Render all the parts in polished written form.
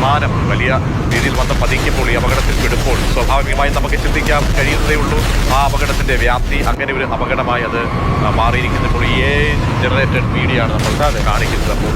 വിമാനം വലിയ രീതിയിൽ വന്ന് പതിക്കുമ്പോൾ ഈ അപകടത്തിൽ പെടുമ്പോൾ സ്വാഭാവികമായും നമുക്ക് ചിന്തിക്കാൻ കഴിയുന്നതേ ഉള്ളൂ ആ അപകടത്തിൻ്റെ വ്യാപ്തി. അങ്ങനെ ഒരു അപകടമായി അത് മാറിയിരിക്കുന്നപ്പോൾ ജനറേറ്റഡ് വീഡിയോ ആണ് നമ്മൾ കാണിക്കുന്നത്. അപ്പോൾ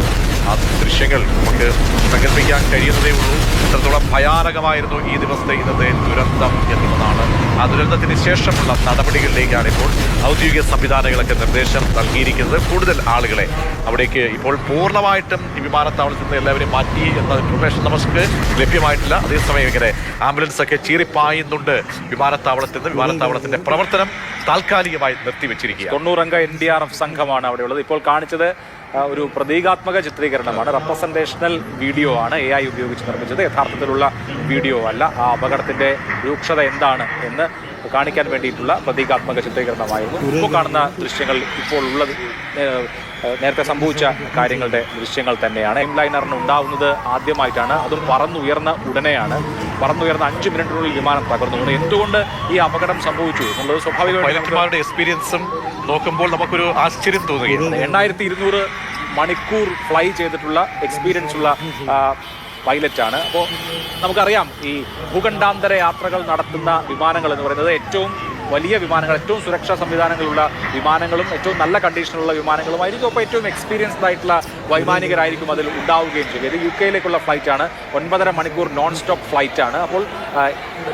ആ ദൃശ്യങ്ങൾ നമുക്ക് സങ്കല്പിക്കാൻ കഴിയുന്നതേ ഉള്ളൂ എത്രത്തോളം ഭയാനകമായിരുന്നു ഈ ദിവസത്തെ ഇന്നത്തെ ദുരന്തം എന്നുള്ളതാണ്. ആ ദുരന്തത്തിന് ശേഷമുള്ള നടപടികളിലേക്കാണ് ഇപ്പോൾ ഔദ്യോഗിക സംവിധാനങ്ങളൊക്കെ നിർദ്ദേശം നൽകിയിരിക്കുന്നത്. കൂടുതൽ ആളുകളെ അവിടേക്ക് ഇപ്പോൾ പൂർണ്ണമായിട്ടും ഈ വിമാനത്താവളത്തിൽ നിന്ന് എല്ലാവരും മാറ്റി എന്ന ഇൻഫർമേഷൻ നമുക്ക് ലഭ്യമായിട്ടില്ല. അതേസമയം ഇങ്ങനെ ആംബുലൻസ് ഒക്കെ ചീറിപ്പായുന്നുണ്ട് വിമാനത്താവളത്തിൽ നിന്ന്. വിമാനത്താവളത്തിന്റെ പ്രവർത്തനം താൽക്കാലികമായി നിർത്തിവെച്ചിരിക്കുക. 90 അംഗ NDRF സംഘമാണ് അവിടെയുള്ളത്. ഇപ്പോൾ കാണിച്ചത് ഒരു പ്രതീകാത്മക ചിത്രീകരണമാണ്, റെപ്രസെന്റേഷണൽ വീഡിയോ ആണ് AI ഉപയോഗിച്ച് നിർമ്മിച്ചത്. യഥാർത്ഥത്തിലുള്ള വീഡിയോ അല്ല. ആ അപകടത്തിന്റെ രൂക്ഷത എന്താണ് എന്ന് കാണിക്കാൻ വേണ്ടിയിട്ടുള്ള പ്രതീകാത്മക ചിത്രീകരണമായിരുന്നു. ഇപ്പോൾ കാണുന്ന ദൃശ്യങ്ങൾ ഇപ്പോൾ ഉള്ളത് നേരത്തെ സംഭവിച്ച കാര്യങ്ങളുടെ ദൃശ്യങ്ങൾ തന്നെയാണ്. ലൈനറിന് ഉണ്ടാവുന്നത് ആദ്യമായിട്ടാണ്, അതും പറന്നുയർന്ന ഉടനെയാണ്. പറന്നുയർന്ന 5 മിനിറ്റിനുള്ളിൽ വിമാനം തകർന്നു. എന്തുകൊണ്ട് ഈ അപകടം സംഭവിച്ചു എന്നുള്ളത് സ്വാഭാവികമായിട്ടും എക്സ്പീരിയൻസും നോക്കുമ്പോൾ നമുക്കൊരു ആശ്ചര്യം തോന്നുകയാണ്. 8200 മണിക്കൂർ ഫ്ലൈ ചെയ്തിട്ടുള്ള എക്സ്പീരിയൻസ് ഉള്ള പൈലറ്റാണ്. അപ്പോൾ നമുക്കറിയാം ഈ ഭൂഖണ്ഡാന്തര യാത്രകൾ നടത്തുന്ന വിമാനങ്ങൾ എന്ന് പറയുന്നത് ഏറ്റവും വലിയ വിമാനങ്ങൾ, ഏറ്റവും സുരക്ഷാ സംവിധാനങ്ങളുള്ള വിമാനങ്ങളും ഏറ്റവും നല്ല കണ്ടീഷനുള്ള വിമാനങ്ങളുമായിരിക്കും. അപ്പോൾ ഏറ്റവും എക്സ്പീരിയൻസ്ഡ് ആയിട്ടുള്ള വൈമാനികരായിരിക്കും അതിൽ ഉണ്ടാവുകയും ചെയ്യും. ഇത് UK യിലേക്കുള്ള ഫ്ലൈറ്റാണ്, 9.5 മണിക്കൂർ നോൺ സ്റ്റോപ്പ് ഫ്ലൈറ്റാണ്. അപ്പോൾ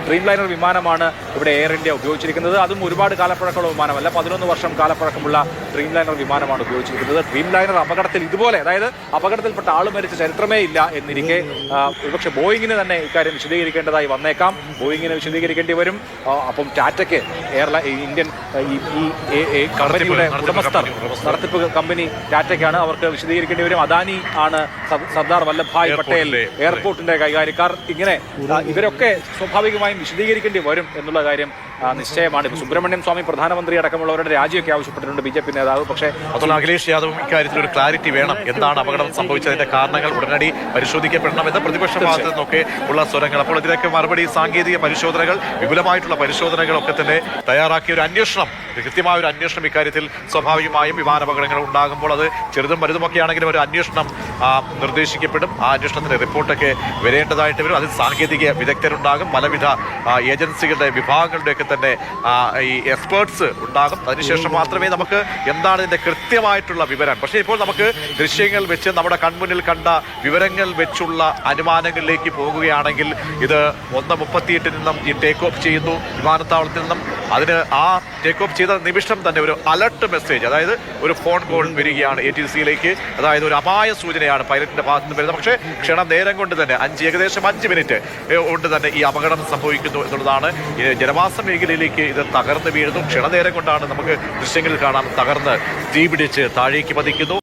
ഡ്രീം ലൈനർ വിമാനമാണ് ഇവിടെ എയർ ഇന്ത്യ ഉപയോഗിച്ചിരിക്കുന്നത്. അതും ഒരുപാട് കാലപ്പഴക്കമുള്ള വിമാനമല്ല, 11 വർഷം കാലപ്പഴക്കമുള്ള ഡ്രീം ലൈനർ വിമാനമാണ് ഉപയോഗിച്ചിരിക്കുന്നത്. ഡ്രീം ലൈനർ അപകടത്തിൽ ഇതുപോലെ, അതായത് അപകടത്തിൽപ്പെട്ട ആൾ മരിച്ച ചരിത്രമേ ഇല്ല എന്നിരിക്കെ ഒരുപക്ഷെ ബോയിങ്ങിന് തന്നെ ഇക്കാര്യം വിശദീകരിക്കേണ്ടതായി വന്നേക്കാം. ബോയിങ്ങിന് വിശദീകരിക്കേണ്ടി വരും. അപ്പം ടാറ്റയ്ക്ക് ഇന്ത്യൻ ഈ കമ്പനിയുടെ ഉടമസ്ഥർ, നടത്തിപ്പ് കമ്പനി ടാറ്റയ്ക്കാണ്, അവർക്ക് വിശദീകരിക്കേണ്ടി വരും. അദാനി ആണ് സർദാർ വല്ലഭായ് പട്ടേൽ എയർപോർട്ടിന്റെ കൈകാര്യക്കാർ. ഇങ്ങനെ ഇവരൊക്കെ സ്വാഭാവികമായും വിശദീകരിക്കേണ്ടി വരും എന്നുള്ള കാര്യം നിശ്ചയമാണ്. സുബ്രഹ്മണ്യം സ്വാമി പ്രധാനമന്ത്രി അടക്കമുള്ളവരുടെ രാജിയൊക്കെ ആവശ്യപ്പെട്ടിട്ടുണ്ട് BJP നേതാവ്. പക്ഷേ അതുകൊണ്ട് അഖിലേഷ് യാദവും ഇക്കാര്യത്തിൽ ഒരു ക്ലാരിറ്റി വേണം. എന്താണ് അപകടം സംഭവിച്ചതിന്റെ കാരണങ്ങൾ ഉടനടി പരിശോധിക്കപ്പെടണമെന്ന് പ്രതിപക്ഷ ഭാഗത്തു നിന്നൊക്കെ ഉള്ള സ്വരങ്ങൾ. അപ്പോൾ ഇതിനൊക്കെ മറുപടി സാങ്കേതിക പരിശോധനകൾ, വിപുലമായിട്ടുള്ള പരിശോധനകളൊക്കെ തന്നെ തയ്യാറാക്കിയ ഒരു അന്വേഷണം, കൃത്യമായ ഒരു അന്വേഷണം ഇക്കാര്യത്തിൽ സ്വാഭാവികമായും വിമാനാപകടങ്ങൾ ഉണ്ടാകുമ്പോൾ അത് ചെറുതും വലുതുമൊക്കെ ആണെങ്കിലും ഒരു അന്വേഷണം നിർദ്ദേശിക്കപ്പെടും. ആ അന്വേഷണത്തിന്റെ റിപ്പോർട്ടൊക്കെ വരേണ്ടതായിട്ട് വരും. അതിൽ സാങ്കേതിക വിദഗ്ധരുണ്ടാകും, പലവിധ ഏജൻസികളുടെ വിഭാഗങ്ങളുടെയൊക്കെ തന്നെ ഈ എക്സ്പേർട്സ് ഉണ്ടാകും. അതിനുശേഷം മാത്രമേ നമുക്ക് എന്താണ് ഇതിന്റെ കൃത്യമായിട്ടുള്ള വിവരം. പക്ഷേ ഇപ്പോൾ നമുക്ക് ദൃശ്യങ്ങൾ വെച്ച് നമ്മുടെ കൺമുന്നിൽ കണ്ട വിവരങ്ങൾ വെച്ചുള്ള അനുമാനങ്ങളിലേക്ക് പോകുകയാണെങ്കിൽ ഇത് 1:38 നിന്നും ഈ ടേക്ക് ഓഫ് ചെയ്യുന്നു വിമാനത്താവളത്തിൽ നിന്നും. അതിന് ആ ടേക്ക് ഓഫ് ചെയ്ത നിമിഷം തന്നെ ഒരു അലർട്ട് മെസ്സേജ്, അതായത് ഒരു ഫോൺ കോൾ വരികയാണ് ATCയിലേക്ക്. അതായത് ഒരു അപായ സൂചനയാണ് പൈലറ്റിന്റെ ഭാഗത്ത് നിന്ന് വരുന്നത്. പക്ഷേ ക്ഷണനേരം കൊണ്ട് തന്നെ ഏകദേശം 5 മിനിറ്റ് കൊണ്ട് തന്നെ ഈ അപകടം സംഭവിക്കുന്നു എന്നുള്ളതാണ്. ജനവാസ മേഖലയിലേക്ക് ഇത് തകർന്ന് വീഴുന്നു. ക്ഷണനേരം കൊണ്ടാണ് നമുക്ക് ദൃശ്യങ്ങളിൽ കാണാം, തകർന്ന് തീപിടിച്ച് താഴേക്ക് പതിക്കുന്നു.